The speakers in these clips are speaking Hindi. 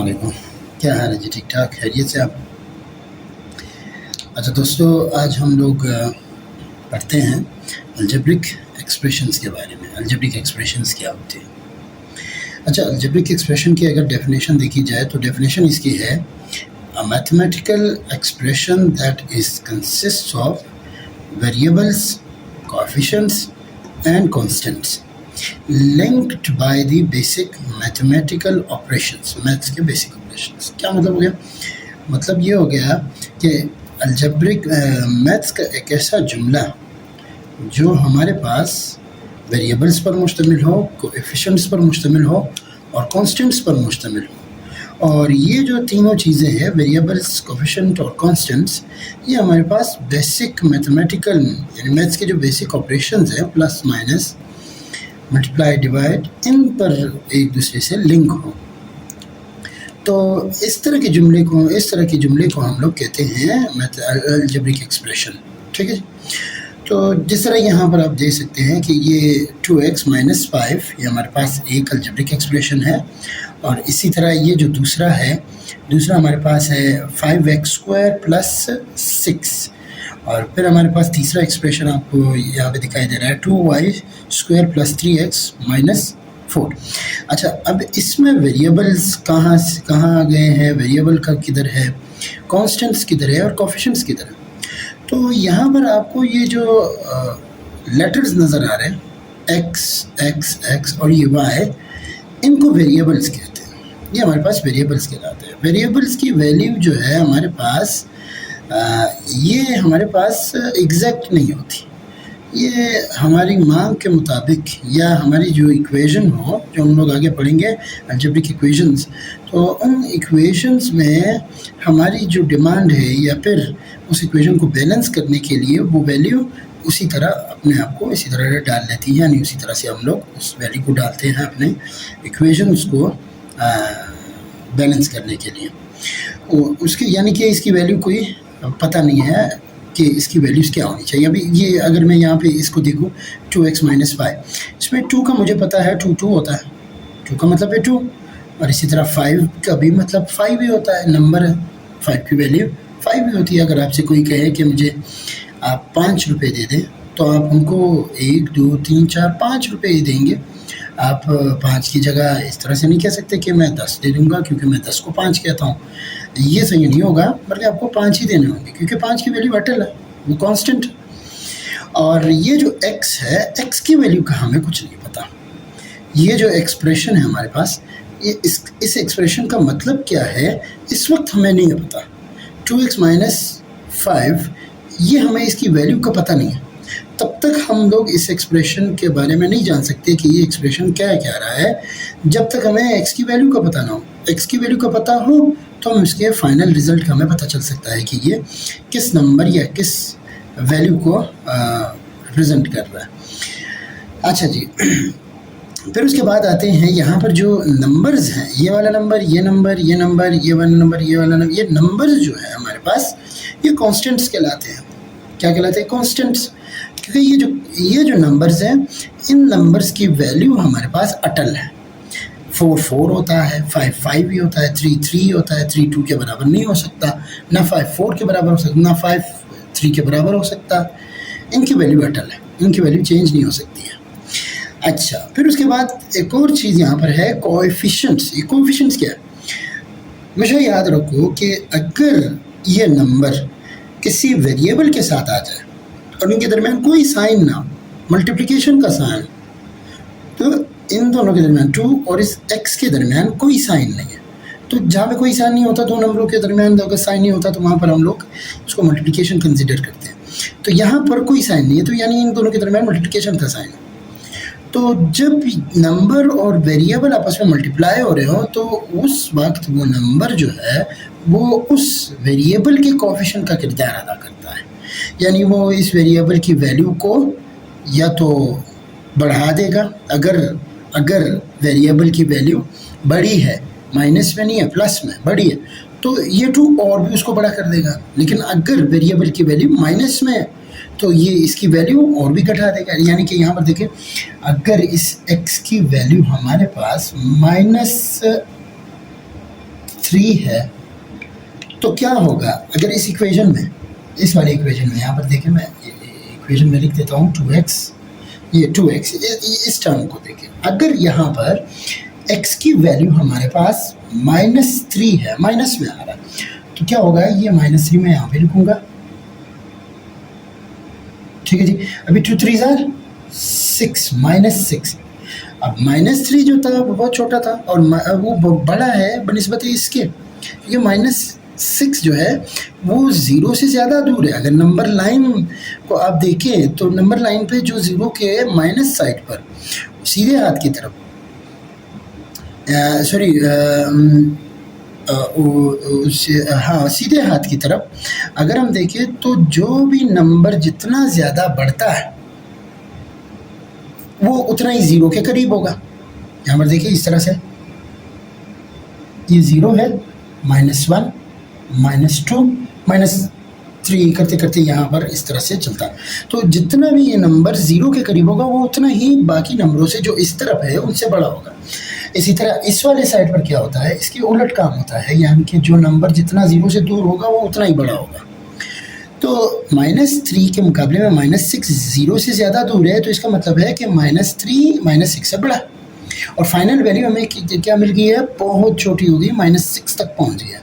वालेकुम। क्या हाल है जी? ठीक ठाक, खैरियत से आप? अच्छा दोस्तों, आज हम लोग पढ़ते हैं अलजेब्रिक एक्सप्रेशंस के बारे में। अलजेब्रिक एक्सप्रेशंस क्या होते हैं? अच्छा, अलजेब्रिक एक्सप्रेशन की अगर डेफिनेशन देखी जाए तो डेफिनेशन इसकी है a mathematical expression that is consist of variables, coefficients and constants linked by the basic mathematical operations. Maths के बेसिक ऑपरेशंस क्या मतलब हो गया? मतलब ये हो गया कि अलजेब्रिक मैथ्स का एक ऐसा जुमला जो हमारे पास वेरिएबल्स पर मुश्तमिल हो, कोएफिशिएंट्स पर मुश्तमिल हो और कांस्टेंट्स पर मुश्तमिल हो। और ये जो तीनों चीज़ें हैं, वेरिएबल्स, कोएफिशिएंट और कांस्टेंट्स, ये हमारे पास बेसिक मैथमेटिकल यानी मैथ्स के जो बेसिक ऑपरेशंस हैं, प्लस माइनस, मल्टीप्लाई, डिवाइड, इन पर एक दूसरे से लिंक हो। तो इस तरह के जुमले को हम लोग कहते हैं अलजेब्रिक एक्सप्रेशन। ठीक है जी। तो जिस तरह यहाँ पर आप देख सकते हैं कि ये 2x माइनस 5 ये हमारे पास एक अलजेब्रिक एक्सप्रेशन है, और इसी तरह ये जो दूसरा हमारे पास है 5x स्क्वायर प्लस 6, और फिर हमारे पास तीसरा एक्सप्रेशन आपको यहाँ पे दिखाई दे रहा है 2y square plus 3x minus 4। अच्छा, अब इसमें वेरिएबल्स कहाँ आ गए हैं, वेरिएबल का किधर है, कांस्टेंट्स किधर है और कोएफिशिएंट्स किधर है? तो यहाँ पर आपको ये जो लेटर्स नज़र आ रहे हैं x और ये y, इनको वेरिएबल्स कहते हैं। ये हमारे पास वेरिएबल्स कहलाते हैं। वेरिएबल्स की वैल्यू जो है हमारे पास ये हमारे पास एग्जैक्ट नहीं होती। ये हमारी मांग के मुताबिक या हमारी जो इक्वेशन हो, जो हम लोग आगे पढ़ेंगे अलजेब्रिक इक्वेशंस, तो उन इक्वेशंस में हमारी जो डिमांड है या फिर उस इक्वेशन को बैलेंस करने के लिए वो वैल्यू उसी तरह अपने आप को इसी तरह डाल लेती है, यानी उसी तरह से हम लोग उस वैल्यू को डालते हैं अपने इक्वेशंस को बैलेंस करने के लिए। उसकी यानी कि इसकी वैल्यू कोई पता नहीं है कि इसकी वैल्यूज़ क्या होनी चाहिए। अभी ये अगर मैं यहाँ पे इसको देखूँ 2x माइनस 5, इसमें 2 का मुझे पता है 2 होता है, 2 का मतलब है 2, और इसी तरह 5 का भी मतलब 5 ही होता है, नंबर है, 5 की वैल्यू 5 ही होती है। अगर आपसे कोई कहे कि मुझे आप 5 रुपये दे दें, तो आप उनको 1 2 3 4 5 रुपये ही देंगे। आप 5 की जगह इस तरह से नहीं कह सकते कि मैं 10 दे दूँगा क्योंकि मैं 10 को 5 कहता हूँ, ये सही नहीं होगा, बल्कि आपको 5 ही देने होंगे क्योंकि 5 की वैल्यू अटल है, वो कांस्टेंट। और ये जो x है, x की वैल्यू का हमें कुछ नहीं पता। ये जो एक्सप्रेशन है हमारे पास, ये इस एक्सप्रेशन का मतलब क्या है इस वक्त हमें नहीं पता। 2x माइनस 5 ये हमें इसकी वैल्यू का पता नहीं है। तब तक हम लोग इस एक्सप्रेशन के बारे में नहीं जान सकते कि ये एक्सप्रेशन क्या कह रहा है, जब तक हमें x की वैल्यू का पता ना हो। x की वैल्यू का पता हो तो हम इसके फाइनल रिजल्ट का हमें पता चल सकता है कि ये किस नंबर या किस वैल्यू को रिप्रेजेंट कर रहा है। अच्छा जी, फिर उसके बाद आते हैं यहाँ पर जो नंबर्स हैं, ये वाला नंबर, ये नंबर, ये नंबर, ये वाला नंबर, ये वाला नंबर, ये नंबर्स जो है हमारे पास, ये कांस्टेंट्स कहलाते हैं। क्या कहलाते हैं? कांस्टेंट्स। क्योंकि ये जो नंबर्स हैं, इन नंबर्स की वैल्यू हमारे पास अटल है। 4 होता है, 5 भी होता है, 3 होता है, 3 2 के बराबर नहीं हो सकता, ना 5 4 के बराबर हो सकता, ना 5 3 के बराबर हो सकता। इनकी वैल्यू अटल है, इनकी वैल्यू चेंज नहीं हो सकती है। अच्छा, फिर उसके बाद एक और चीज़ यहाँ पर है कोएफिशिएंट्स। ये कोएफिशिएंट्स क्या है? हमेशा याद रखो कि अगर ये नंबर किसी वेरिएबल के साथ आ जाए और इनके दरमियान कोई साइन ना, मल्टीप्लिकेशन का साइन, तो इन दोनों के दरमियान 2 और इस x के दरमियान कोई साइन नहीं है, तो जहाँ पे कोई साइन नहीं होता, दो नंबरों के दरमियान अगर साइन नहीं होता, तो वहाँ पर हम लोग उसको मल्टीप्लिकेशन कंसिडर करते हैं। तो यहाँ पर कोई साइन नहीं है, तो यानी इन दोनों के दरमियान मल्टीप्लिकेशन का साइन है। तो जब नंबर और वेरिएबल आपस में मल्टीप्लाई हो रहे हो, तो उस वक्त वो नंबर जो है वो उस वेरिएबल के कोएफिशिएंट का किरदार अदा करता है। यानी वो इस वेरिएबल की वैल्यू को या तो बढ़ा देगा, अगर वेरिएबल की वैल्यू बड़ी है, माइनस में नहीं है, प्लस में बड़ी है, तो ये 2 और भी उसको बड़ा कर देगा। लेकिन अगर वेरिएबल की वैल्यू माइनस में है, तो ये इसकी वैल्यू और भी घटा देगा। यानी कि यहाँ पर देखिए, अगर इस x की वैल्यू हमारे पास 3 है तो क्या होगा अगर इस इक्वेशन में, इस वाले इक्वेशन में, यहाँ पर देखिए मैं इक्वेशन में लिख देता हूँ 2x, ये 2x, इस टर्म को देखिए, अगर यहाँ पर x की वैल्यू हमारे पास -3 है, माइनस में आ रहा है, तो क्या होगा, ये -3 मैं यहाँ पे लिखूंगा, ठीक है जी। अभी 2 3 ज़ार 6, -6। अब -3 जो था वो बहुत छोटा था और वो बड़ा है बनिस्बत इसके, ये -6 जो है वो 0 से ज़्यादा दूर है। अगर नंबर लाइन को आप देखें तो नंबर लाइन पे जो 0 के माइनस साइड पर सीधे हाथ की तरफ, सीधे हाथ की तरफ अगर हम देखें तो जो भी नंबर जितना ज़्यादा बढ़ता है वो उतना ही 0 के करीब होगा। यहाँ पर देखिए इस तरह से ये 0 है, -1, -2, -3 करते करते यहाँ पर इस तरह से चलता है। तो जितना भी ये नंबर 0 के करीब होगा वो उतना ही बाकी नंबरों से जो इस तरफ है उनसे बड़ा होगा। इसी तरह इस वाले साइड पर क्या होता है, इसके उलट काम होता है, यानी कि जो नंबर जितना 0 से दूर होगा वो उतना ही बड़ा होगा। तो -3 के मुकाबले में -6 0 से ज़्यादा दूर है, तो इसका मतलब है कि -3 -6 से बड़ा। और फाइनल वैल्यू हमें क्या मिल गई है, बहुत छोटी हो गई, -6 तक पहुंच गया।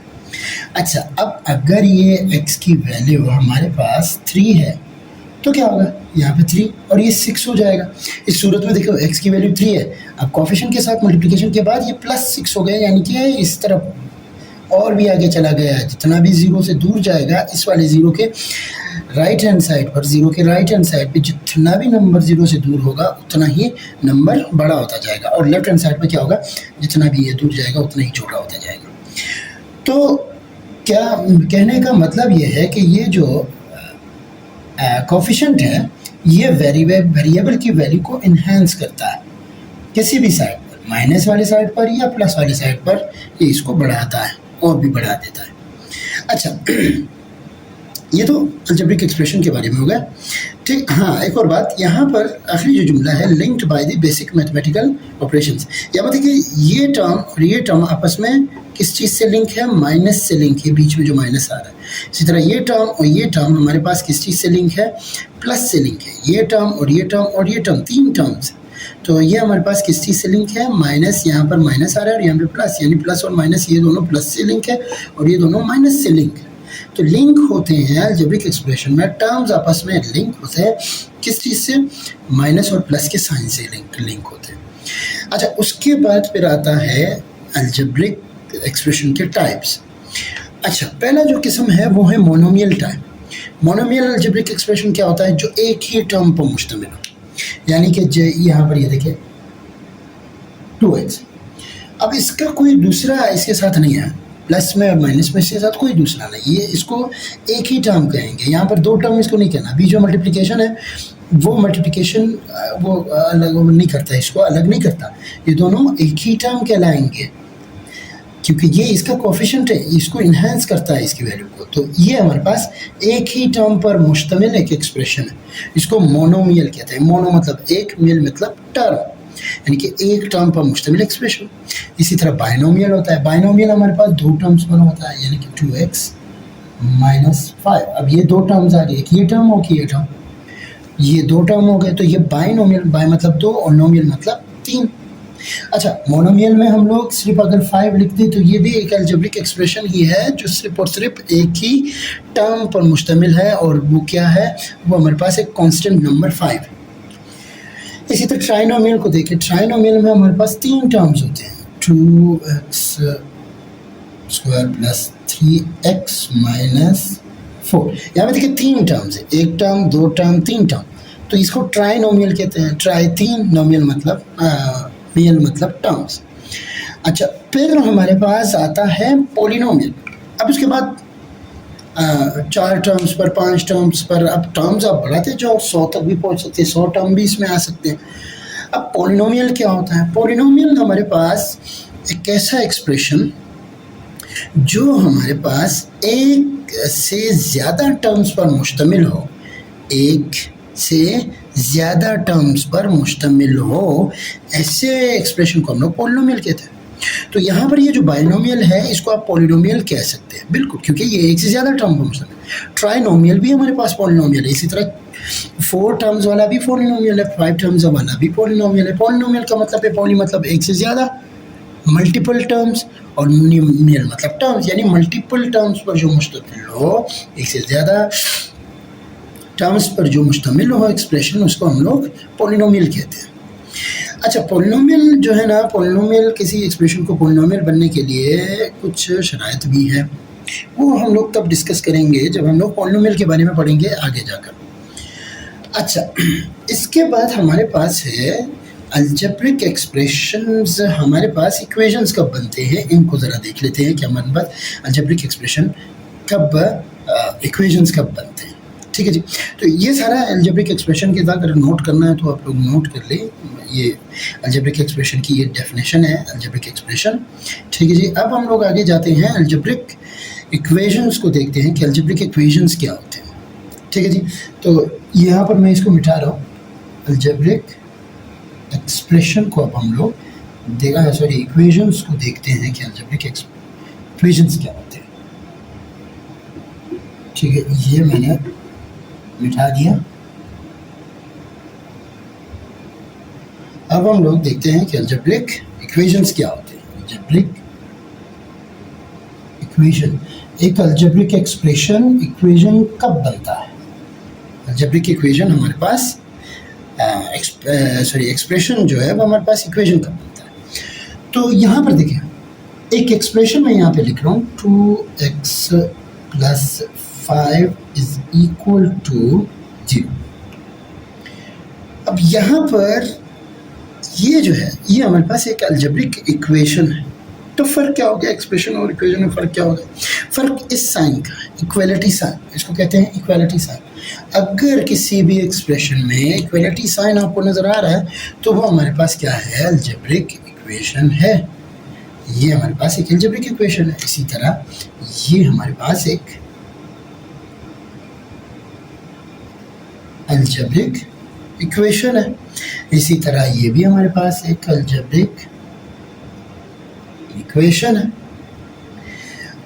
अच्छा, अब अगर ये x की वैल्यू हमारे पास 3 है तो क्या होगा, यहाँ पे 3 और ये 6 हो जाएगा। इस सूरत में देखो x की वैल्यू 3 है, अब कोफिशिएंट के साथ मल्टीप्लिकेशन के बाद ये +6 हो गया, यानी कि इस तरफ और भी आगे चला गया है। जितना भी 0 से दूर जाएगा, इस वाले 0 के राइट हैंड साइड पर, 0 के राइट हैंड साइड पे जितना भी नंबर 0 से दूर होगा उतना ही नंबर बड़ा होता जाएगा, और लेफ्ट हैंड साइड पर क्या होगा, जितना भी ये दूर जाएगा उतना ही छोटा होता जाएगा। तो क्या कहने का मतलब ये है कि ये जो कोफिशिएंट है ये वेरिएबल की वैल्यू को इन्हेंस करता है किसी भी साइड पर, माइनस वाले साइड पर या प्लस वाले साइड पर, ये इसको बढ़ाता है और भी बढ़ा देता है। अच्छा, ये तो अलजेब्रिक एक्सप्रेशन के बारे में हो गया, ठीक। हाँ, एक और बात, यहाँ पर आखिरी जो जुमला है, linked by the basic mathematical operations, या मतलब कि ये टर्म और ये टर्म आपस में किस चीज़ से लिंक है, माइनस से लिंक है, बीच में जो माइनस आ रहा है। इसी तरह ये टर्म और ये टर्म हमारे पास किस चीज़ से लिंक है, प्लस से लिंक है। ये टर्म और ये टर्म और ये टर्म, 3 टर्म्स, तो ये हमारे पास किस चीज़ से लिंक है, माइनस, यहाँ पर माइनस आ रहा है और यहाँ पे प्लस, यानी प्लस और माइनस ये दोनों प्लस से लिंक है और ये दोनों माइनस से लिंक है। तो लिंक होते हैं अलजेब्रिक एक्सप्रेशन में, टर्म्स आपस में लिंक होते हैं किस चीज़ से, माइनस और प्लस के साइन से लिंक होते हैं। अच्छा, उसके बाद फिर आता है अलजेब्रिक एक्सप्रेशन के टाइप्स। अच्छा, पहला जो किस्म है वो है monomial type. Monomial algebraic expression क्या होता है, जो एक ही टर्म पर मुश्तमिल हो, यानी कि यहाँ पर ये देखिए 2x, अब इसका कोई दूसरा इसके साथ नहीं है, प्लस में और माइनस में इसके साथ कोई दूसरा नहीं, ये इसको एक ही टर्म कहेंगे। यहाँ पर 2 टर्म इसको नहीं कहना, अभी जो मल्टीप्लिकेशन है वो मल्टीप्लिकेशन वो अलग नहीं करता, इसको अलग नहीं करता, ये दोनों एक ही टर्म कहलाएंगे, क्योंकि ये इसका कोफिशिएंट है, इसको इन्हेंस करता है इसकी वैल्यू को। तो ये हमारे पास एक ही टर्म पर मुश्तमिल एक एक्सप्रेशन है, इसको मोनोमियल कहते हैं। मोनो मतलब एक, मिल मतलब टर्म, यानी कि एक टर्म पर मुश्तमिल एक्सप्रेशन। इसी तरह बाइनोमियल होता है, बाइनोमियल हमारे पास 2 टर्म्स पर होता है, यानी कि 2x - 5। अब ये 2 टर्म्स आ गए, एक ये टर्म और ये टर्म, ये 2 टर्म हो गए, तो ये बाइनोमियल, बाय मतलब 2 और नोमियल मतलब 3। अच्छा, मोनोमियल में हम लोग सिर्फ अगर 5 लिखते तो ये भी एक अलजेब्रिक एक्सप्रेशन ही है जो सिर्फ और सिर्फ एक ही टर्म पर मुश्तमिल है, और वो क्या है, वो हमारे पास एक कांस्टेंट नंबर 5। इसी तरह ट्राइनोमियल को देखें, ट्राइनोमियल में हमारे पास 3 टर्म्स होते हैं, 2x² + 3x - 4। यहाँ पे देखिए 3 टर्म्स है, एक टर्म, 2 टर्म, 3 टर्म, तो इसको ट्राइनोमियल कहते हैं। ट्राई 3, नोमियल मतलब मियल मतलब टर्म्स। अच्छा, फिर हमारे पास आता है पॉलिनोमियल। अब उसके बाद 4 टर्म्स पर, 5 टर्म्स पर, अब टर्म्स आप बढ़ाते जाओ, 100 तक भी पहुंच सकते हैं, 100 टर्म भी इसमें आ सकते हैं। अब पॉलिनोमियल क्या होता है, पॉलिनोमियल हमारे पास एक ऐसा एक्सप्रेशन जो हमारे पास एक से ज़्यादा टर्म्स पर मुश्तमिल हो, एक से ज़्यादा टर्म्स पर मुश्तमिल हो, ऐसे एक्सप्रेशन को हम लोग पॉलिनोमियल कहते हैं। तो यहाँ पर ये जो बाइनोमियल है इसको आप पॉलिनोमियल कह सकते हैं, बिल्कुल, क्योंकि ये एक से ज़्यादा टर्म फंक्शन है। ट्राइनोमियल भी हमारे पास पॉलिनोमियल है, इसी तरह 4 टर्म्स वाला भी पॉलिनोमियल है, 5 टर्म्स वाला भी पॉलिनोमियल है। पॉलिनोमियल का मतलब है पॉली मतलब एक से ज़्यादा, मल्टीपल टर्म्स, और न्यूमियल मतलब टर्म्स, यानी मल्टीपल टर्म्स पर जो मुश्तमिल हो, एक से ज़्यादा टर्म्स पर जो मुश्तमिल हो एक्सप्रेशन, उसको हम लोग पॉलिनोमियल कहते हैं। अच्छा, पॉलिनोमियल जो है ना, पॉलिनोमियल किसी एक्सप्रेशन को पॉलिनोमियल बनने के लिए कुछ शराइत भी है, वो हम लोग तब डिस्कस करेंगे जब हम लोग पॉलिनोमियल के बारे में पढ़ेंगे आगे जाकर। अच्छा, इसके बाद हमारे पास है अलजेब्रिक एक्सप्रेशंस। हमारे पास इक्वेशंस कब बनते हैं, इनको ज़रा देख लेते हैं कि हमारे पास अलजेब्रिक एक्सप्रेशन कब, इक्वेशंस कब बनते हैं। ठीक है जी, तो ये सारा अलजेब्रिक एक्सप्रेशन के साथ अगर नोट करना है तो आप लोग नोट कर लें। ये अलजेब्रिक एक्सप्रेशन की ये डेफिनेशन है, अलजेब्रिक एक्सप्रेशन। ठीक है जी, अब हम लोग आगे जाते हैं, अलजेब्रिक इक्वेशंस को देखते हैं कि अलजेब्रिक इक्वेशंस क्या होते हैं। ठीक है जी, तो यहाँ पर मैं इसको मिटा रहा हूँ। अलजेब्रिक एक्सप्रेशन को अब हम लोग इक्वेशंस को देखते हैं कि अलजेब्रिक इक्वेशंस क्या होते हैं। ठीक है, ये मैंने मिटा दिया। अब हम लोग देखते हैं कि अलजेब्रिक इक्वेशंस क्या होते हैं। अलजेब्रिक इक्वेशन, एक अलजेब्रिक एक्सप्रेशन इक्वेशन कब बनता है। अलजेब्रिक इक्वेशन हमारे पास एक्सप्रेशन जो है वो हमारे पास इक्वेशन कब बनता है। तो यहाँ पर देखिए, एक एक्सप्रेशन मैं यहाँ पे लिख रहा हूँ, 2x + 5 = 0। अब यहाँ पर ये जो है, ये हमारे पास एक अलजेब्रिक इक्वेशन है। तो फ़र्क क्या हो गया, एक्सप्रेशन और इक्वेशन में फ़र्क क्या हो गया? फ़र्क इस साइन का है, इक्वलिटी साइन, इसको कहते हैं इक्वलिटी साइन। अगर किसी भी एक्सप्रेशन में इक्वलिटी साइन आपको नज़र आ रहा है तो वो हमारे पास क्या है, अलजेब्रिक इक्वेशन है। ये हमारे पास एक अलजेब्रिक इक्वेशन है। इसी तरह ये हमारे पास एक अलजेब्रिक इक्वेशन है। इसी तरह ये भी हमारे पास एक अलजेब्रिक इक्वेशन है।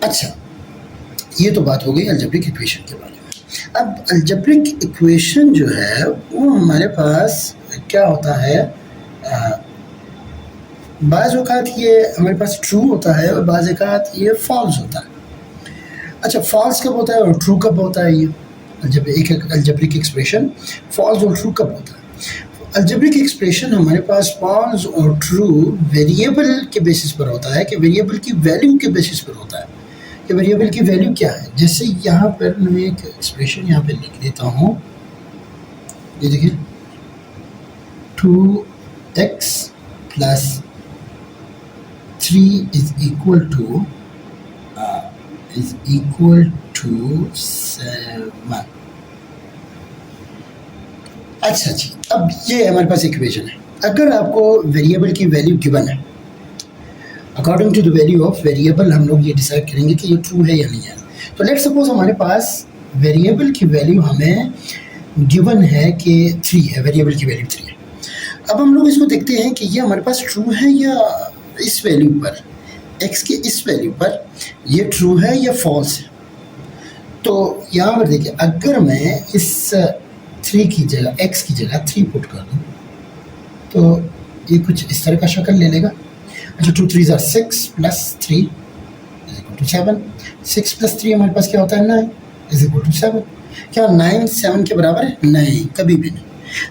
अच्छा, ये तो बात हो गई अलजेब्रिक इक्वेशन के बारे में। अब अलजेब्रिक इक्वेशन जो है वो हमारे पास क्या होता है, बाज़ औक़ात ये हमारे पास ट्रू होता है और बाज़ औक़ात ये फॉल्स होता है। अच्छा, फॉल्स कब होता है और ट्रू कब होता है? ये जब एक अलजेब्रिक एक्सप्रेशन फॉल्स और ट्रू कब होता है? अलजेब्रिक एक्सप्रेशन हमारे पास फॉल्स और ट्रू वेरिएबल के बेसिस पर होता है, कि वेरिएबल की वैल्यू के बेसिस पर होता है कि वेरिएबल की वैल्यू क्या है। जैसे यहाँ पर मैं एक एक्सप्रेशन यहाँ पे लिख देता हूँ, ये देखिए, 2x + 3 = 7। अच्छा जी, अब ये हमारे पास इक्वेशन है। अगर आपको वेरिएबल की वैल्यू गिवन है, according to the value of variable हम लोग ये डिसाइड करेंगे कि ये ट्रू है या नहीं है। तो लेट्स सपोज हमारे पास वेरिएबल की वैल्यू हमें गिवन है कि 3 है, वेरिएबल की वैल्यू 3 है। अब हम लोग इसको देखते हैं कि ये हमारे पास ट्रू है या इस वैल्यू पर, x के इस वैल्यू पर ये ट्रू है या फॉल्स है। तो यहाँ पर देखिए, अगर मैं इस 3 की जगह, x की जगह 3 पुट कर दूँ तो ये कुछ इस तरह का शक्ल ले लेगा। अच्छा, 2 3 = 6 + 3 = 7। 6 + 3 हमारे पास क्या होता है, 9 = 7। क्या 9 7 के बराबर है? नहीं, कभी भी नहीं।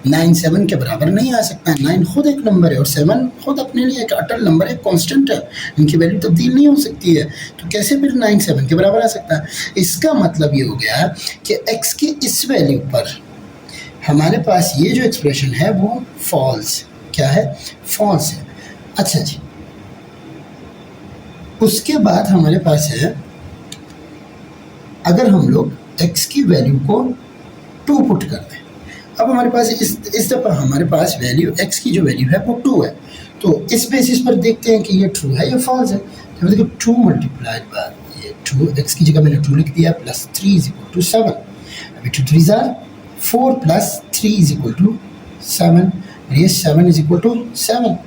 9 7 के बराबर नहीं आ सकता है। 9 खुद एक नंबर है और 7 खुद अपने लिए एक अटल नंबर है, कांस्टेंट है, इनकी वैल्यू तब्दील नहीं हो सकती है। तो कैसे फिर 9 7 के बराबर आ सकता है? इसका मतलब ये हो गया कि x के इस वैल्यू पर हमारे पास ये जो एक्सप्रेशन है वो फॉल्स, क्या है, फॉल्स है। अच्छा जी, उसके बाद हमारे पास है, अगर हम लोग x की वैल्यू को 2 पुट कर दें, अब हमारे पास इस दफ़ा हमारे पास वैल्यू x की जो वैल्यू है वो 2 है। तो इस बेसिस पर देखते हैं कि ये ट्रू है या फॉल्स है। तो देखो 2 × ये 2, x की जगह मैंने 2 लिख दिया, +3 = 7। अभी 2 3 = 4 + 3 = 7, और ये 7 = 7।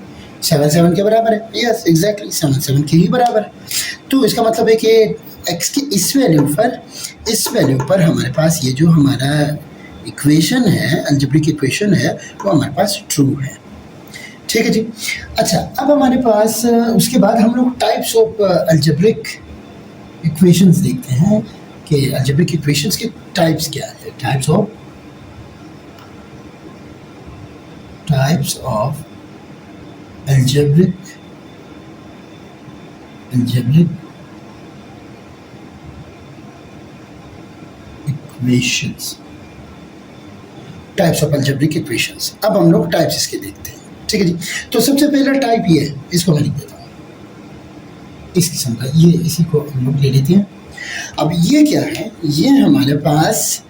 7 के बराबर है। यस एग्जैक्टली 7 के ही बराबर है। तो इसका मतलब है कि x की इस वैल्यू पर हमारे पास ये जो हमारा इक्वेशन है, अलजेब्रिक इक्वेशन है, वो हमारे पास ट्रू है। ठीक है जी। अच्छा, अब हमारे पास उसके बाद हम लोग टाइप्स ऑफ अलजेब्रिक इक्वेशंस देखते हैं कि अलजेब्रिक इक्वेशंस के टाइप्स क्या है। Types of algebraic equations. Types of algebraic equations. अब हम लोग टाइप्स इसके देखते हैं। ठीक है जी। तो सबसे पहला टाइप ये है, इसको मैं लिख देता हूँ इस किस्म का, ये इसी को हम लोग ले लेते हैं। अब ये क्या है, ये हमारे पास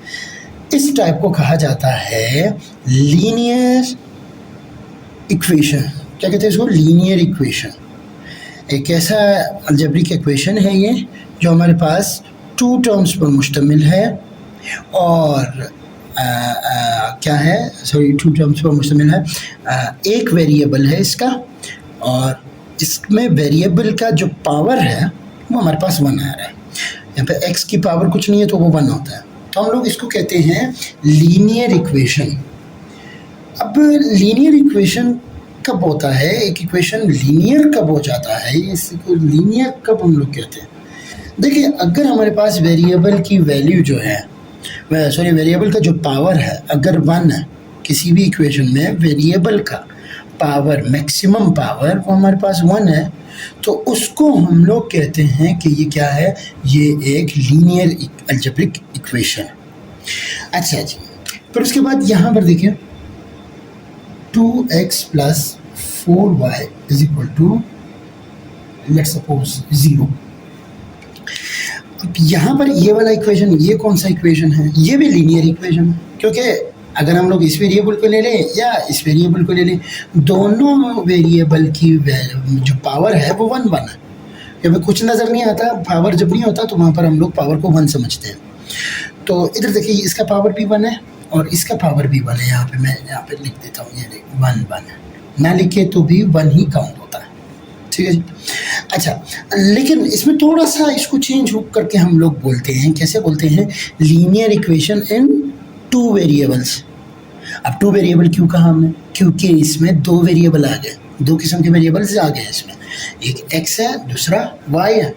इस टाइप को कहा जाता है लीनियर इक्वेशन। क्या कहते हैं इसको? Linear equation. एक ऐसा अलजेब्रिक इक्वेशन है ये जो हमारे पास टू टर्म्स पर मुश्तमिल है और क्या है, सॉरी, टू टर्म्स पर मुश्तमिल है। एक वेरिएबल है इसका और इसमें वेरिएबल का जो पावर है वो हमारे पास 1 आ रहा है। यहाँ पे x की पावर कुछ नहीं है तो वो 1 होता है। तो हम लोग इसको कहते हैं लीनियर इक्वेशन। अब लीनियर इक्वेशन कब होता है, एक इक्वेशन लीनियर कब हो जाता है, इसको लीनियर कब हम लोग कहते हैं? देखिए, अगर हमारे पास वेरिएबल की वैल्यू जो है, सॉरी, वेरिएबल का जो पावर है अगर 1 है, किसी भी इक्वेशन में वेरिएबल का पावर, मैक्सिमम पावर, वो हमारे पास 1 है, तो उसको हम लोग कहते हैं कि ये क्या है, ये एक लीनियर अलजेब्रिक इक्वेशन। अच्छा जी, फिर उसके बाद यहाँ पर देखिए 2x + 4y = लेट्स सपोज 0। अब यहाँ पर ये वाला इक्वेशन, ये कौन सा इक्वेशन है? ये भी लीनियर इक्वेशन है, क्योंकि अगर हम लोग इस वेरिएबल को ले लें या इस वेरिएबल को ले लें, दोनों वेरिएबल की जो पावर है वो 1 है। क्योंकि कुछ नज़र नहीं आता, पावर जब नहीं होता तो वहाँ पर हम लोग पावर को 1 समझते हैं। तो इधर देखिए, इसका पावर भी 1 है और इसका पावर भी 1 है। यहाँ पे मैं लिख देता हूँ, ये 1 है, ना लिखे तो भी 1 ही काउंट होता है। ठीक है जी। अच्छा, लेकिन इसमें थोड़ा सा इसको चेंज करके हम लोग बोलते हैं, कैसे बोलते हैं? Linear equation in 2 variables. अब 2 वेरिएबल क्यों कहा हमने? क्योंकि इसमें 2 वेरिएबल आ गए, 2 किस्म के वेरिएबल्स आ गए इसमें। एक x है, दूसरा y है।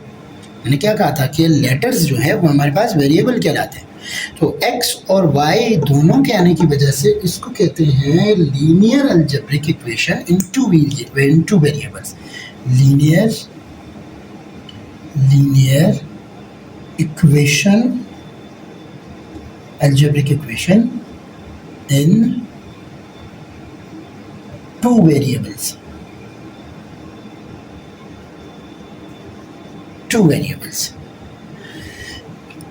मैंने क्या कहा था कि लेटर्स जो है वो हमारे पास वेरिएबल कहलाते हैं। तो x और y दोनों के आने की वजह से इसको कहते हैं linear algebraic equation in 2 variables. Linear equation, algebraic equation in 2 variables.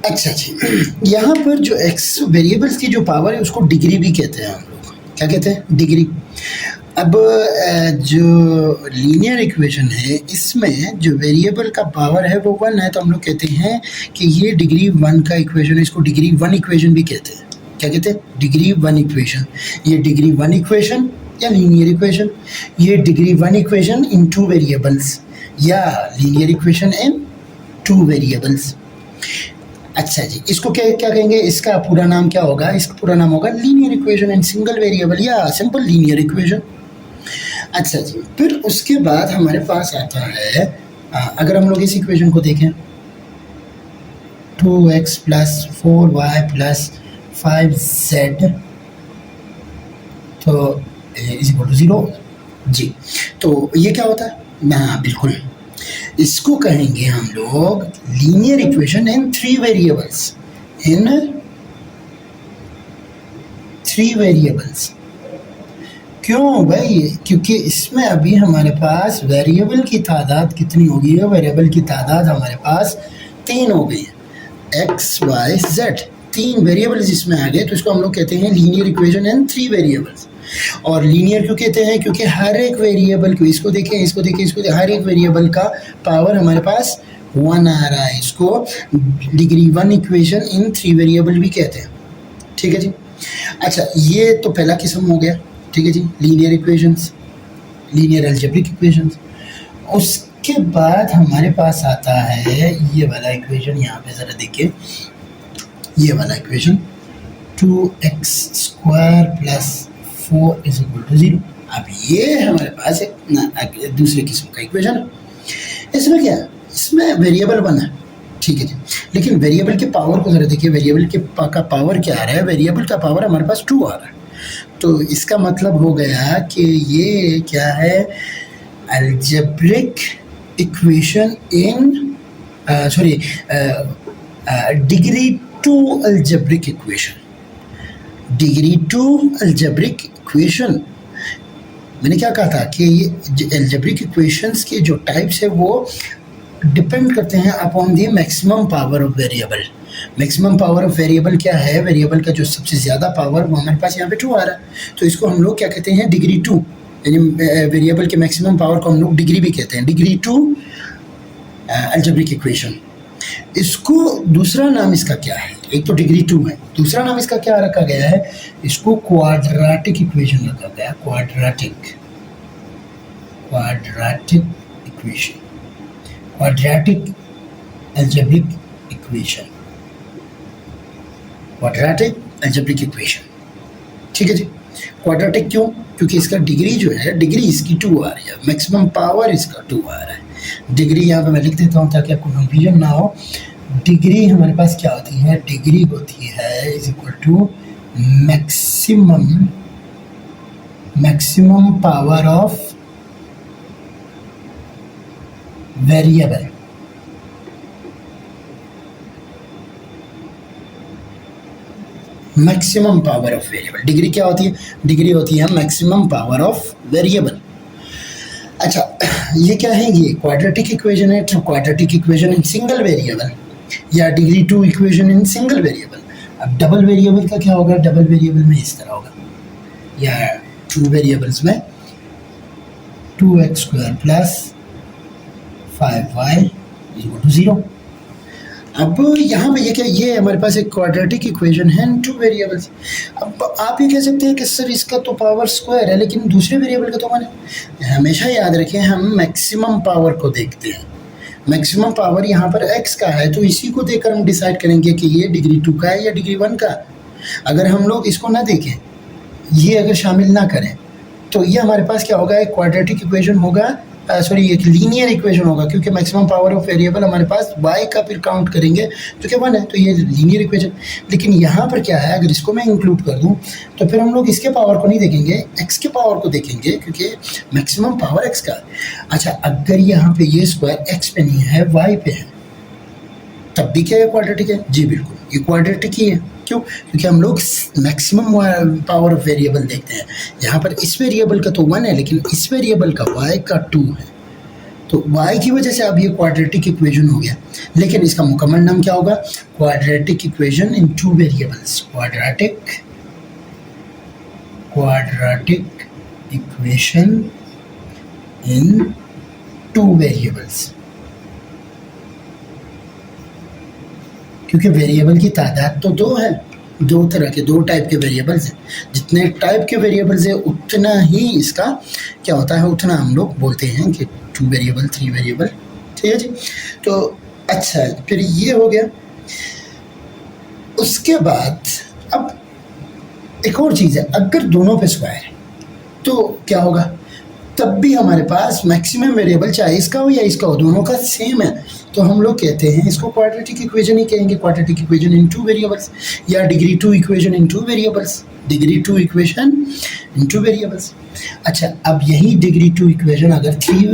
अच्छा जी, यहाँ पर जो x वेरिएबल्स की जो पावर है उसको डिग्री भी कहते हैं हम लोग। क्या कहते हैं? डिग्री। अब जो लीनियर इक्वेशन है इसमें जो वेरिएबल का पावर है वो 1 है, तो हम लोग कहते हैं कि ये डिग्री 1 का इक्वेशन है, इसको डिग्री 1 इक्वेशन भी कहते हैं। क्या कहते हैं? Degree 1 equation. ये डिग्री 1 इक्वेशन या लीनियर इक्वेशन, ये डिग्री 1 इक्वेशन इन 2 वेरिएबल्स या लीनियर इक्वेशन इन 2 वेरिएबल्स। अच्छा जी, इसको क्या कहेंगे? इसका पूरा नाम क्या होगा? इसका पूरा नाम होगा linear equation in single variable या सिंपल लीनियर इक्वेशन। अच्छा जी, फिर उसके बाद हमारे पास आता है, अगर हम लोग इस इक्वेशन को देखें, 2x + 4y + 5z तो = 0 जी। तो ये क्या होता है? हाँ बिल्कुल, इसको कहेंगे हम लोग लीनियर इक्वेशन इन 3 वेरिएबल्स। क्यों भाई? क्योंकि इसमें अभी हमारे पास वेरिएबल की तादाद कितनी हो गई है? वेरिएबल की तादाद हमारे पास 3 हो गई है, x, y, z। 3 वेरिएबल्स इसमें आ गए, तो इसको हम लोग कहते हैं लीनियर इक्वेशन इन 3 वेरिएबल्स। और लीनियर क्यों कहते हैं? क्योंकि हर एक वेरिएबल को, इसको देखें, हर एक वेरिएबल का पावर हमारे पास 1 आ रहा है। इसको डिग्री 1 इक्वेशन इन 3 वेरिएबल भी कहते हैं। ठीक है जी। अच्छा, ये तो पहला किस्म हो गया। ठीक है जी, linear equations, linear algebraic equations. उसके बाद हमारे पास आता है ये वाला इक्वेशन, यहाँ पे ज़रा देखिए, ये वाला इक्वेशन 2x² + 4 = 0। अब ये हमारे पास एक दूसरे किस्म का इक्वेशन है। इसमें क्या है, इसमें वेरिएबल 1 है, ठीक है जी, लेकिन वेरिएबल के पावर को ज़रा देखिए, वेरिएबल के का पावर क्या आ रहा है, वेरिएबल का पावर हमारे पास 2 आ रहा है। तो इसका मतलब हो गया कि ये क्या है, algebraic equation in degree 2 algebraic equation, degree 2 algebraic equation. मैंने क्या कहा था कि ये अलजेब्रिक इक्वेशंस के जो टाइप्स है वो डिपेंड करते हैं upon the maximum power of variable. Maximum power of variable क्या है, वेरिएबल का जो सबसे ज़्यादा पावर वो हमारे पास यहाँ पे 2 आ रहा है, तो इसको हम लोग क्या कहते हैं, डिग्री 2, यानी वेरिएबल के मैक्सिमम पावर को हम लोग डिग्री भी कहते हैं, डिग्री 2 अलजेब्रिक इक्वेशन। इसको दूसरा नाम इसका क्या है, एक तो डिग्री 2 है, दूसरा नाम इसका क्या रखा गया है, इसको क्वाड्रेटिक इक्वेशन रखा गया, quadratic equation, quadratic algebraic equation, quadratic algebraic equation, ठीक है जी। क्वाड्रेटिक क्यों, क्योंकि इसका डिग्री जो है, डिग्री इसकी 2 आ रही है, मैक्सिमम पावर इसका 2 आ रहा है। डिग्री यहाँ पे मैं लिख देता हूँ ताकि आपको कंफ्यूजन ना हो। डिग्री हमारे पास क्या होती है, डिग्री होती है = maximum power of variable, maximum power of variable. Degree क्या होती है, डिग्री होती है मैक्सिमम पावर ऑफ वेरिएबल। अच्छा, ये क्या है, ये क्वाड्रेटिक इक्वेशन है, तो quadratic equation in single variable, या degree 2 equation in single variable. अब डबल वेरिएबल का क्या होगा, डबल वेरिएबल में इस तरह होगा, या 2 वेरिएबल्स में 2x² + 5y = 0। अब यहाँ पे ये क्या, ये हमारे पास एक क्वाड्रेटिक इक्वेशन है इन 2 वेरिएबल्स। अब आप ये कह सकते हैं कि सर इसका तो पावर स्क्वायर है, लेकिन दूसरे वेरिएबल का तो 1 है। हमेशा याद रखें, हम मैक्सिमम पावर को देखते हैं, मैक्सिमम पावर यहाँ पर x का है, तो इसी को देखकर हम डिसाइड करेंगे कि ये डिग्री 2 का है या डिग्री 1 का। अगर हम लोग इसको ना देखें, ये अगर शामिल ना करें, तो ये हमारे पास क्या होगा, एक क्वाड्रेटिक इक्वेशन होगा, एक लीनियर इक्वेशन होगा, क्योंकि मैक्सिमम पावर ऑफ वेरिएबल हमारे पास y का फिर काउंट करेंगे जो कि 1 है, तो ये लीनियर इक्वेशन। लेकिन यहाँ पर क्या है, अगर इसको मैं इंक्लूड कर दूँ तो फिर हम लोग इसके पावर को नहीं देखेंगे, x के पावर को देखेंगे, क्योंकि मैक्सिमम पावर x का। अच्छा, अगर यहाँ पे ये स्क्वायर x पे नहीं है, y पे है, तब भी क्या है, क्वाड्रेटिक है? जी बिल्कुल, ये क्वाड्रेटिक ही है। क्यों? क्योंकि हम लोग मैक्सिमम पावर ऑफ वेरिएबल देखते हैं। यहाँ पर इस वेरिएबल का तो 1 है, लेकिन इस वेरिएबल का y का 2 है, तो y की वजह से अब ये क्वाड्रेटिक इक्वेशन हो गया। लेकिन इसका मुकम्मल नाम क्या होगा, क्वाड्रेटिक इक्वेशन इन 2 वेरिएबल्स, क्वाड्रेटिक इक्वेशन इन 2 वेरिएबल्स। क्योंकि वेरिएबल की तादाद तो 2 है, 2 तरह के, 2 टाइप के वेरिएबल्स हैं। जितने टाइप के वेरिएबल्स है उतना ही इसका क्या होता है, उतना हम लोग बोलते हैं कि 2 वेरिएबल, 3 वेरिएबल, ठीक है जी। तो अच्छा, फिर ये हो गया। उसके बाद अब एक और चीज़ है, अगर दोनों पे स्क्वायर है तो क्या होगा, तब भी हमारे पास मैक्सिमम वेरिएबल चाहे इसका हो या इसका हो, दोनों का सेम है, तो हम लोग कहते हैं इसको क्वाड्रेटिक इक्वेशन ही कहेंगे, क्वाड्रेटिक इक्वेशन इन 2 वेरिएबल्स, या डिग्री 2 इक्वेशन इन 2 वेरिएबल्स, डिग्री 2 इक्वेशन इन 2 वेरिएबल्स। अच्छा, अब यही डिग्री 2 इक्वेशन अगर 3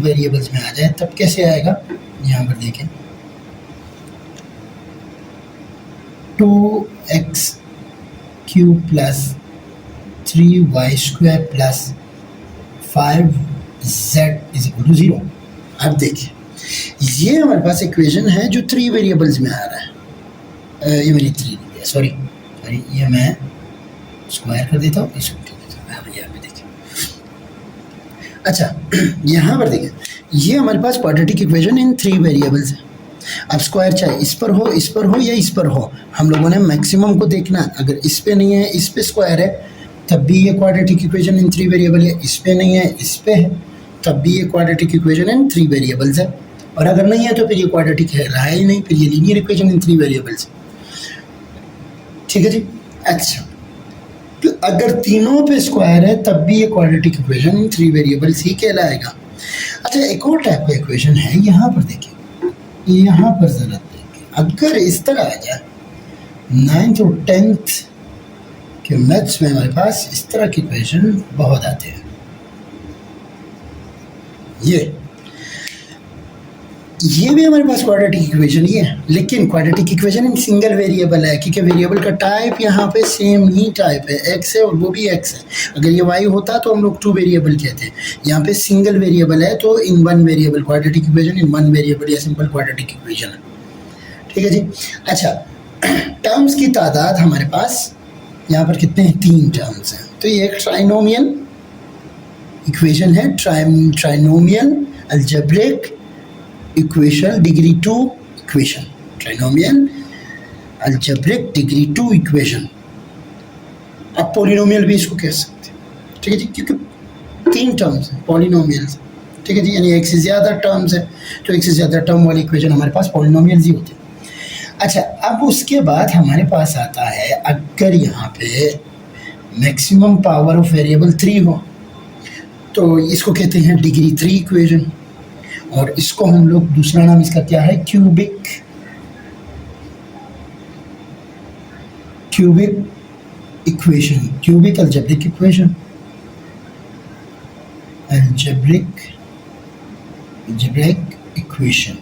वेरिएबल्स में आ जाए तब कैसे आएगा, यहाँ पर देखें, 2x³ + 3y² + 5z = 0। अब देखिए, ये हमारे पास इक्वेशन है जो 3 वेरिएबल्स में आ रहा है। ये मेरी 3 है, सॉरी, ये मैं स्क्वायर कर देता हूँ, इसको कर देता हूँ, यहाँ पे देखिए। अच्छा, यहाँ पर देखिए, ये हमारे पास क्वाड्रेटिक इक्वेशन इन 3 वेरिएबल्स है। अब स्क्वायर चाहे इस पर हो, इस पर हो या इस पर हो, हम लोगों ने मैक्सिमम को देखना। अगर इस पे नहीं है, इस पे स्क्वायर है, तब भी ये क्वाड्रेटिक इक्वेशन इन 3 वेरिएबल है, इस पे नहीं है, इस पे है, तब भी ये क्वाड्रेटिक इक्वेशन इन 3 वेरिएबल्स है। और अगर नहीं है तो फिर ये क्वाड्रेटिक है रहा ही नहीं, फिर ये लीनियर इक्वेशन इन 3 वेरिएबल्स। ठीक है जी। अच्छा, तो अगर तीनों पे स्क्वायर है तब भी ये क्वाड्रेटिक इक्वेशन इन 3 वेरिएबल्स ही कहलाएगा। अच्छा, एक और टाइप का इक्वेशन है, यहाँ पर देखिए, यहाँ पर जरा देखिए, अगर इस तरह आ जाए 9th और 10th के मैथ्स में हमारे पास इस तरह के इक्वेशन बहुत आते हैं। ये भी हमारे पास क्वाड्रेटिक इक्वेशन ही है, लेकिन quadratic equation in single variable है, क्योंकि वेरिएबल का टाइप यहाँ पे सेम ही टाइप है, एक्स है और वो भी एक्स है। अगर ये वाई होता तो हम लोग 2 वेरिएबल कहते हैं, यहाँ पे सिंगल वेरिएबल है तो इन 1 वेरिएबल क्वाड्रेटिक इक्वेशन इन 1 वेरिएबल या सिंपल क्वाड्रेटिक इक्वेशन है। ठीक है जी। अच्छा, टर्म्स की तादाद हमारे पास यहाँ पर कितने हैं? 3 टर्म्स हैं। तो ये एक ट्राइनोमियल इक्वेशन है, trinomial algebraic equation degree 2 equation, trinomial algebraic degree 2 equation. आप पॉलिनोमियल भी इसको कह सकते हैं। ठीक है जी, क्योंकि 3 टर्म्स हैं पॉलिनोमियल्स। ठीक है जी, यानी एक से ज़्यादा टर्म्स है, तो एक से ज़्यादा टर्म वाली इक्वेशन हमारे पास पॉलिनोमियल्स ही होते हैं। अच्छा, अब उसके बाद हमारे पास आता है, अगर यहाँ पे मैक्सिमम पावर ऑफ वेरिएबल 3 हो तो इसको कहते हैं डिग्री 3 इक्वेशन, और इसको हम लोग, दूसरा नाम इसका क्या है? Cubic equation, cubic algebraic equation, algebraic equation.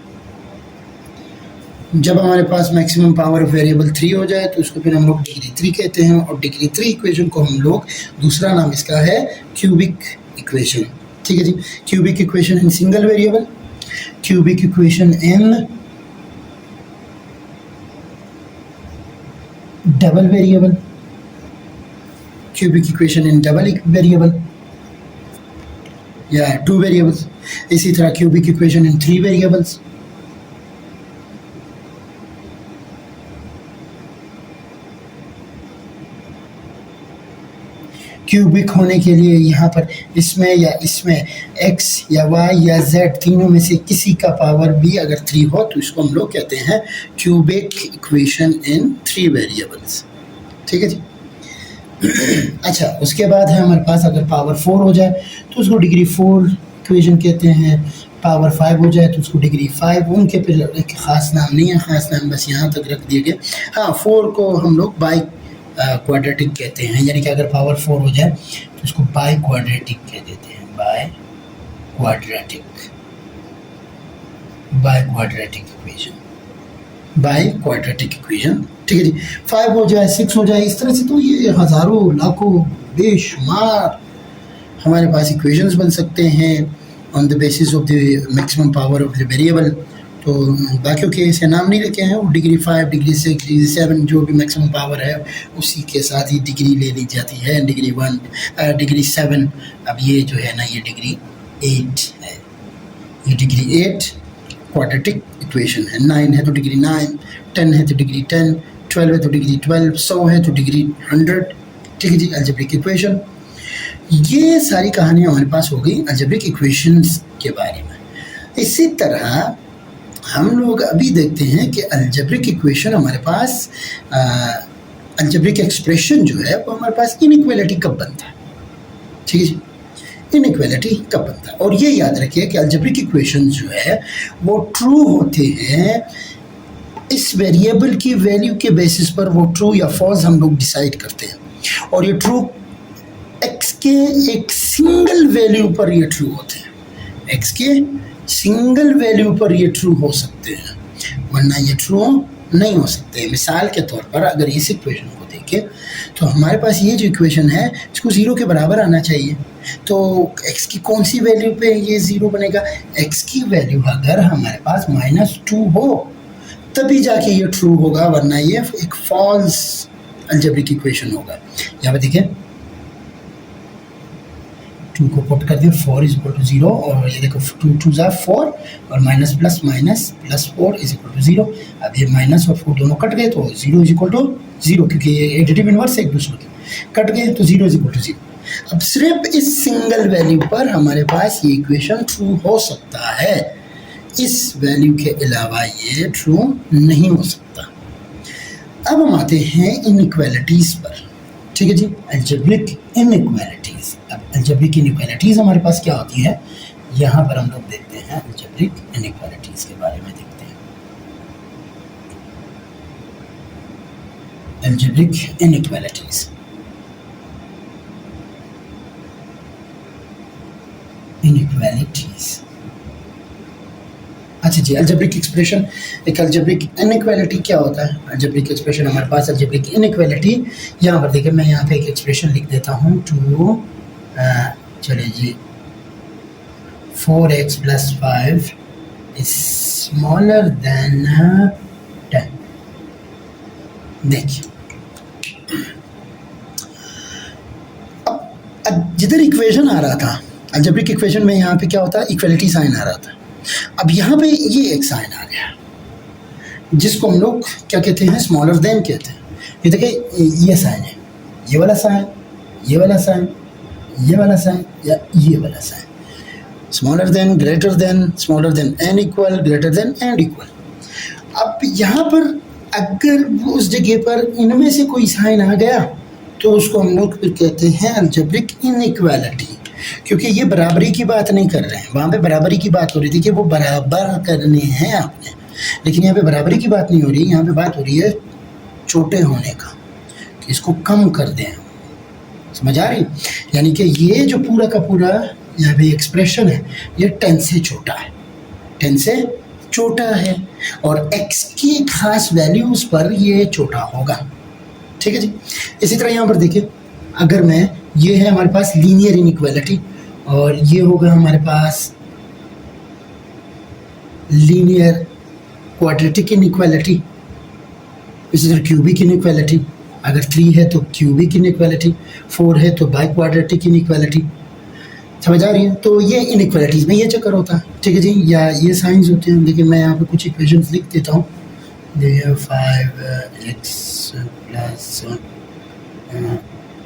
जब हमारे पास मैक्सिमम पावर ऑफ वेरिएबल 3 हो जाए तो इसको फिर हम लोग डिग्री 3 कहते हैं, और डिग्री 3 इक्वेशन को हम लोग, दूसरा नाम इसका है क्यूबिक इक्वेशन। ठीक है जी। Cubic equation in single variable, cubic equation in double variable, cubic equation in double variable या 2 वेरिएबल्स, इसी तरह cubic equation in 3 variables. Cubic होने के लिए यहाँ पर इसमें या इसमें x या y या z तीनों में से किसी का पावर भी अगर 3 हो तो इसको हम लोग कहते हैं क्यूबिक इक्वेशन इन 3 वेरिएबल्स। ठीक है जी। अच्छा, उसके बाद है हमारे पास, अगर पावर 4 हो जाए तो उसको डिग्री 4 इक्वेशन कहते हैं, पावर 5 हो जाए तो उसको डिग्री 5, उनके फिर एक ख़ास नाम नहीं है, ख़ास नाम बस यहाँ तक रख दिए गए। हाँ, 4 को हम लोग बाई क्वाड्रेटिक कहते हैं, यानी कि अगर पावर 4 हो जाए तो उसको बाई क्वाड्रेटिक कह देते हैं, बाई क्वाड्रेटिक इक्वेशन। ठीक है जी। 5 हो जाए, 6 हो जाए, इस तरह से तो ये हज़ारों लाखों बेशुमार हमारे पास इक्वेशंस बन सकते हैं on the basis of the maximum power of the variable. तो बाकियों के ऐसे नाम नहीं रखे हैं, वो डिग्री 5, डिग्री 6, डिग्री 7 जो भी मैक्सिमम पावर है उसी के साथ ही डिग्री ले ली जाती है। डिग्री 1, डिग्री 7, अब ये जो है ना, ये डिग्री 8 है, ये डिग्री 8 क्वाड्रेटिक इक्वेशन है। 9 है तो डिग्री 9, 10 है तो डिग्री 10, 12 है तो डिग्री 12, 100 है तो डिग्री 100। ठीक है जी, अलजेब्रिक इक्वेशन। ये सारी कहानियाँ हमारे पास हो गई अलजेब्रिक इक्वेशंस के बारे में। इसी तरह हम लोग अभी देखते हैं कि अलजेब्रिक इक्वेशन हमारे पास, अलजेब्रिक एक्सप्रेशन जो है वो हमारे पास इनइक्वालिटी कब बनता है। ठीक है जी, इनइक्वालिटी कब बनता है। और ये याद रखिए कि अलजेब्रिक इक्वेशन जो है वो ट्रू होते हैं इस वेरिएबल की वैल्यू के बेसिस पर, वो ट्रू या फॉल्स हम लोग डिसाइड करते हैं, और ये ट्रू एक्स के एक सिंगल वैल्यू पर ये ट्रू होते हैं, एक्स के सिंगल वैल्यू पर ये ट्रू हो सकते हैं, वरना ये ट्रू नहीं हो सकते। मिसाल के तौर पर अगर इस इक्वेशन को देखें तो हमारे पास ये जो इक्वेशन है इसको 0 के बराबर आना चाहिए, तो x की कौन सी वैल्यू पे ये 0 बनेगा? x की वैल्यू अगर हमारे पास -2 हो तभी जाके ये ट्रू होगा, वरना ये एक फॉल्स अलजेब्रिक इक्वेशन होगा। यहाँ पे देखिए 2 को पुट कर दिया, 4 इज इक्वल टू 0, और ये देखो 2 2 ज़ा 4 और minus plus plus 4 is equal to 0। अब ये माइनस और 4 दोनों कट गए तो 0 इज इक्वल टू 0, क्योंकि ये एडिटिव इनवर्स एक दूसरे के कट गए तो 0 इज इक्वल टू 0। अब सिर्फ इस सिंगल वैल्यू पर हमारे पास ये इक्वेशन ट्रू हो सकता है, इस वैल्यू के अलावा ये ट्रू नहीं हो सकता। अब हम आते हैं इनइक्वालिटीज़ पर, ठीक है जी, अलजेब्रिक इनइक्वालिटीज़। अब अलजेब्रिक इनइक्वालिटीज़ हमारे पास क्या होती है, यहाँ पर हम लोग देखते हैं अलजेब्रिक इनइक्वालिटीज़ के बारे में देखते हैं। Algebraic inequalities, inequalities. अच्छा जी, अलजेब्रिक एक्सप्रेशन, एक अलजेब्रिक इनइक्वालिटी क्या होता है? अलजेब्रिक एक्सप्रेशन हमारे पास अलजेब्रिक इनइक्वालिटी, यहाँ पर देखिए मैं यहाँ पे एक एक्सप्रेशन लिख देता हूँ, टू चलिए जी 4x + 5 इज स्मॉलर देन 10। देखिए अब जिधर इक्वेशन आ रहा था अलजेब्रिक इक्वेशन में, यहाँ पे क्या होता है, इक्वालिटी साइन आ रहा था। अब यहाँ पे ये एक साइन आ गया जिसको हम लोग क्या कहते हैं, स्मॉलर देन कहते हैं। ये देखिए ये साइन है, ये वाला साइन, ये वाला साइन, ये वाला साइन या ये वाला sign, smaller than, greater than, smaller than and equal, greater than and equal. अब यहाँ पर अगर उस जगह पर इनमें से कोई साइन आ गया तो उसको हम लोग फिर कहते हैं अलजेब्रिक इनइक्वालिटी, क्योंकि ये बराबरी की बात नहीं कर रहे हैं। वहाँ पे बराबरी की बात हो रही थी कि वो बराबर करने हैं आपने, लेकिन यहाँ पे बराबरी की बात नहीं हो रही, यहाँ पे बात हो रही है छोटे होने का, कि इसको कम कर दें। समझ आ रही? यानी कि ये जो पूरा का पूरा यहाँ पे एक्सप्रेशन है ये 10 से छोटा है, 10 से छोटा है, और x की खास वैल्यूज़ पर ये छोटा होगा, ठीक है जी। इसी तरह यहाँ पर देखिए, अगर मैं, ये है हमारे पास लीनियर इनइक्वालिटी, और ये होगा हमारे पास लीनियर क्वाड्रेटिक इनइक्वालिटी, इसी तरह क्यूबिक इनइक्वालिटी, अगर 3 है तो क्यूबिक इनइक्वालिटी, 4 है तो बाई क्वाड्रेटिक इनइक्वालिटी। समझ आ रही है? तो ये इनइक्वालिटीज़ में ये चक्कर होता है, ठीक है जी, या ये साइंस होते हैं। लेकिन मैं यहाँ पे कुछ इक्वेशंस लिख देता हूँ, 5x +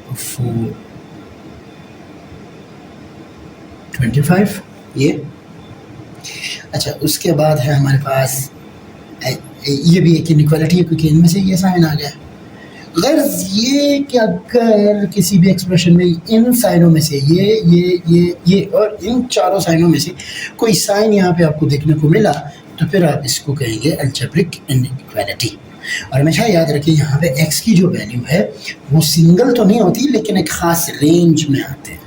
4 25 ये। अच्छा, उसके बाद है हमारे पास ये भी एक इनइक्वालिटी है, क्योंकि इनमें से ये साइन आ गया। गर्ज ये कि अगर किसी भी एक्सप्रेशन में इन साइनों में से ये और इन चारों साइनों में से कोई साइन यहाँ पे आपको देखने को मिला तो फिर आप इसको कहेंगे अलजेब्रिक इनइक्वालिटी। और हमेशा याद रखिए, यहाँ पे x की जो वैल्यू है वो सिंगल तो नहीं होती, लेकिन एक ख़ास रेंज में आते हैं।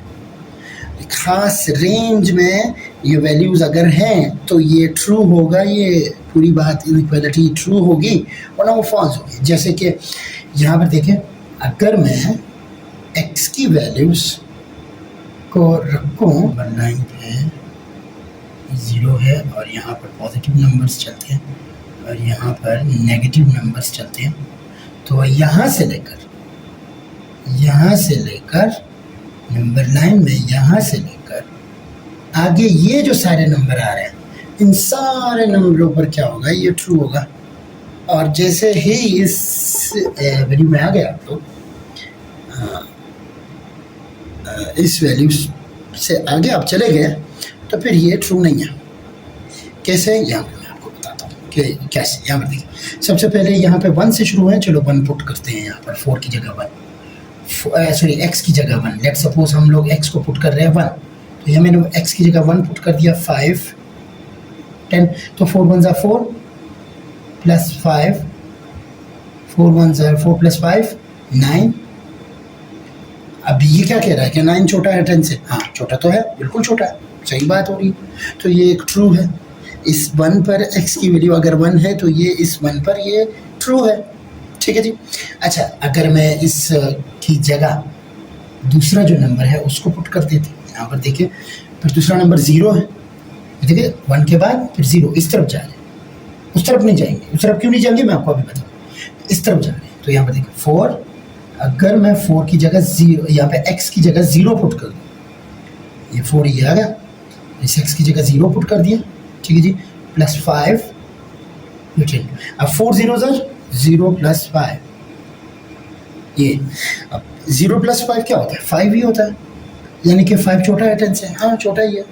एक ख़ास रेंज में ये वैल्यूज़ अगर हैं तो ये ट्रू होगा, ये पूरी बात इनइक्वालिटी ट्रू होगी, वरना वो फॉल्स होगी। जैसे कि यहाँ पर देखें, अगर मैं x की वैल्यूज़ को रखूँ, 9 है, 0 है, और यहाँ पर पॉजिटिव नंबर्स चलते हैं और यहाँ पर नेगेटिव नंबर्स चलते हैं, तो यहाँ से लेकर नंबर 9 में यहाँ से लेकर आगे ये जो सारे नंबर आ रहे हैं, इन सारे नंबरों पर क्या होगा, ये ट्रू होगा। और जैसे ही इस वैल्यू में आ गया आप लोग, इस वैल्यू से आगे आप चले गए तो फिर ये ट्रू नहीं है। कैसे, यहाँ पर मैं आपको बताता हूँ कि कैसे। यहाँ पर देखिए, सबसे पहले यहाँ पे 1 से शुरू है, चलो 1 पुट करते हैं यहाँ पर, 4 की जगह 1, सॉरी x की जगह 1। लेट सपोज हम लोग x को पुट कर रहे हैं 1, तो यहाँ मैंने x की जगह 1 पुट कर दिया, 5 10, तो 4 1 = 4 प्लस 5, 4 1 = 4 प्लस 5 9। अब ये क्या कह रहा है कि 9 छोटा है 10 से? हाँ, छोटा तो है, बिल्कुल छोटा है, सही बात हो रही है। तो ये एक ट्रू है। इस 1 पर x की वैल्यू अगर 1 है तो ये इस 1 पर ये ट्रू है, ठीक है जी। अच्छा, अगर मैं इस की जगह दूसरा जो नंबर है उसको पुट कर देते हैं, यहाँ पर देखिए, फिर दूसरा नंबर 0 है, देखिए 1 के बाद फिर 0, इस तरफ जा रहे हैं, उस तरफ नहीं जाएंगे। उस तरफ क्यों नहीं जाएंगे मैं आपको अभी बताऊँ, इस तरफ जा रहे हैं। तो यहाँ पर देखिए 4, अगर मैं 4 की जगह 0, यहाँ पे x की जगह 0 पुट कर दूँ ये 4 ये आ गया, इस x की जगह 0 पुट कर दिया, ठीक है जी, प्लस 5 ये 10। अब 4 0 ज़र 0 प्लस 5, ये अब 0 प्लस 5 क्या होता है, 5 ही होता है, यानी कि 5 छोटा है 10 से, हाँ छोटा ही है,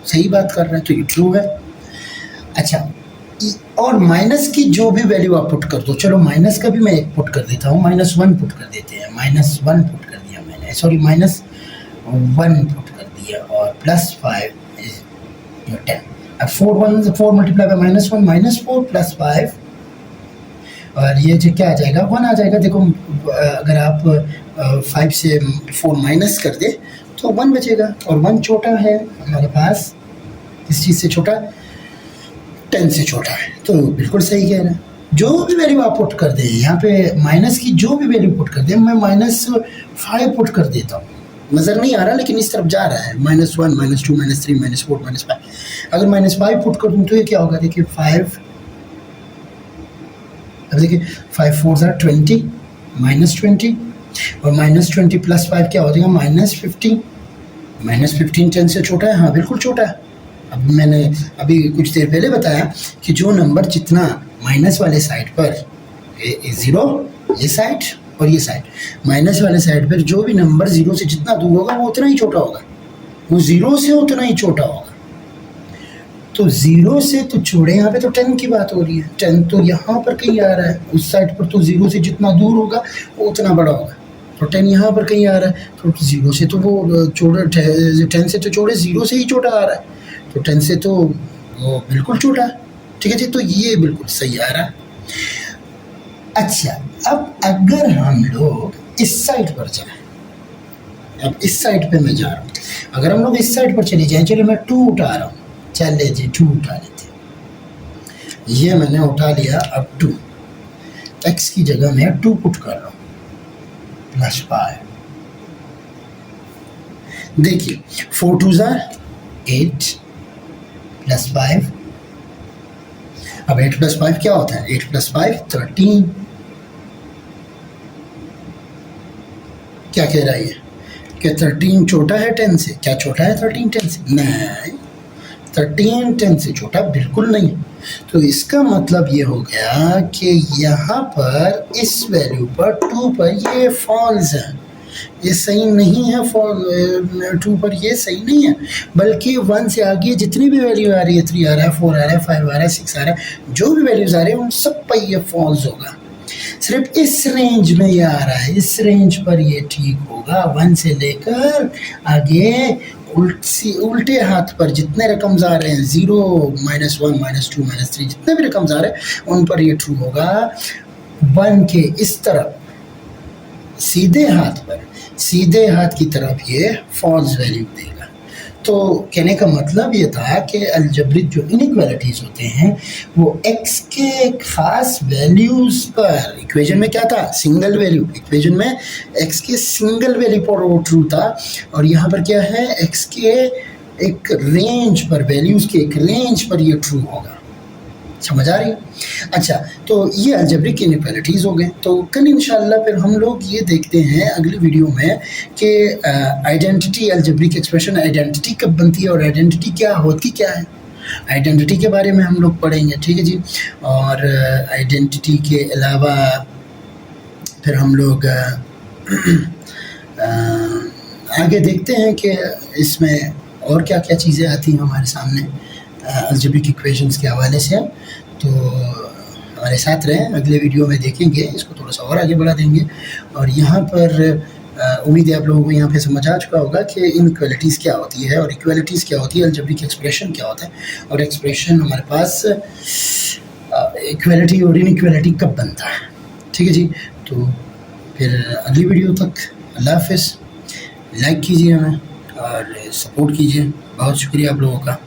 सही बात कर रहे हैं, तो ये ट्रू है। अच्छा, और माइनस की जो भी वैल्यू आप पुट कर दो, चलो माइनस का भी मैं एक पुट कर देता हूँ, -1 पुट कर देते हैं, -1 पुट कर दिया मैंने, सॉरी -1 पुट कर दिया, और प्लस 5 इज 10। अब 4 मल्टीप्लाई बाय -1 -4 प्लस 5, और ये जो क्या आ जाएगा, 1 आ जाएगा। देखो अगर आप 5 से 4 माइनस कर दे तो 1 बचेगा, और 1 छोटा है हमारे पास, किस चीज़ से छोटा, 10 से छोटा है, तो बिल्कुल सही कह रहे हैं। जो भी वैल्यू आप पुट कर दें, यहाँ पे माइनस की जो भी वैल्यू पुट कर दें, मैं -5 पुट कर देता हूँ, नज़र नहीं आ रहा लेकिन इस तरफ जा रहा है, -1 -2 -3 -4 -5। अगर -5 पुट कर दूँ तो ये क्या होगा, देखिए 5, अब देखिए 5 4 are 20 -20, और -20 प्लस 5 क्या हो जाएगा, -15। -15 10 से छोटा है, हाँ बिल्कुल छोटा है। अब मैंने अभी कुछ देर पहले बताया कि जो नंबर जितना माइनस वाले साइड पर 0 ये साइड और ये साइड, माइनस वाले साइड पर जो भी नंबर 0 से जितना दूर होगा वो उतना ही छोटा होगा, वो 0 से उतना ही छोटा होगा। तो 0 से तो छोड़े, यहाँ पे तो 10 की बात हो रही है, 10 तो यहाँ पर कहीं आ रहा है, उस साइड पर तो 0 से जितना दूर होगा वो उतना बड़ा होगा, तो 10 यहाँ पर कहीं आ रहा है, तो 0 से तो वो छोड़े, 10 से तो छोड़े 0 से ही छोटा आ रहा है, तो 10 से तो वो बिल्कुल छोटा है, ठीक है जी, तो ये बिल्कुल सही आ रहा है। अच्छा, अब अगर हम लोग इस साइड पर जाएं, अब इस साइड पे मैं जा रहा हूँ, अगर हम लोग इस साइड पर चले जाएं, चलो मैं 2 उठा रहा हूँ, चले जी 2 उठा लेते हैं, ये मैंने उठा लिया। अब 2 x की जगह मैं 2 पुट कर रहा हूँ, प्लस 5, देखिए 4 2 are 8 प्लस 5, अब 8 प्लस 5 क्या होता है, 8 प्लस 5 13। क्या कह रहा है ये, क्या 13 छोटा है 10 से, क्या छोटा है 13 10 से, नहीं, 13 10 से छोटा बिल्कुल नहीं। तो इसका मतलब ये हो गया कि यहाँ पर इस वैल्यू पर 2 पर ये फॉल्स है, ये सही नहीं है, 2 पर ये सही नहीं है, बल्कि 1 से आगे जितनी भी वैल्यू आ रही है, 3 आ रहा है, 4 आ रहा है, 5 आ रहा है, 6 आ रहा है, जो भी वैल्यूज आ रहे हैं उन सब पर ये फॉल्स होगा। सिर्फ इस रेंज में ये आ रहा है, इस रेंज पर ये ठीक होगा, 1 से लेकर आगे उल्टे हाथ पर जितने रकम्स आ रहे हैं, 0 -1 -2 -3 जितने भी रकम्स आ रहे हैं उन पर ये ट्रू होगा। 1 के इस तरफ सीधे हाथ की तरफ ये फॉल्स वैल्यू देगा। तो कहने का मतलब ये था कि अलजेब्रिक जो इनइक्वालिटीज़ होते हैं वो x के खास वैल्यूज़ पर, इक्वेशन में क्या था, सिंगल वैल्यू, इक्वेशन में x के सिंगल वैल्यू पर वो ट्रू था, और यहाँ पर क्या है, x के एक रेंज पर, वैल्यूज़ के एक रेंज पर ये ट्रू होगा। समझ आ रही है? अच्छा, तो ये अलजेब्रिक इनइक्वालिटीज़ हो गए। तो कल इंशाल्लाह फिर हम लोग ये देखते हैं अगली वीडियो में कि आइडेंटिटी, अलजेब्रिक एक्सप्रेशन आइडेंटिटी कब बनती है और आइडेंटिटी क्या होती क्या है, आइडेंटिटी के बारे में हम लोग पढ़ेंगे, ठीक है जी। और आइडेंटिटी के अलावा फिर हम लोग आगे देखते हैं कि इसमें और क्या क्या चीज़ें आती हैं हमारे सामने अलजेब्रिक इक्वेशंस के हवाले से। तो हमारे साथ रहें, अगले वीडियो में देखेंगे, इसको थोड़ा सा और आगे बढ़ा देंगे। और यहाँ पर उम्मीद है आप लोगों को यहाँ पे समझ आ चुका होगा कि इनइक्वालिटीज़ क्या होती है और इक्वालिटीज़ क्या होती है, अलजेब्रिक एक्सप्रेशन क्या होता है, और एक्सप्रेशन हमारे पास इक्वालिटी और इनइक्वालिटी कब बनता है, ठीक है जी। तो फिर अगली वीडियो तक अल्लाह हाफ़िज़, लाइक कीजिए हमें और सपोर्ट कीजिए। बहुत शुक्रिया आप लोगों का।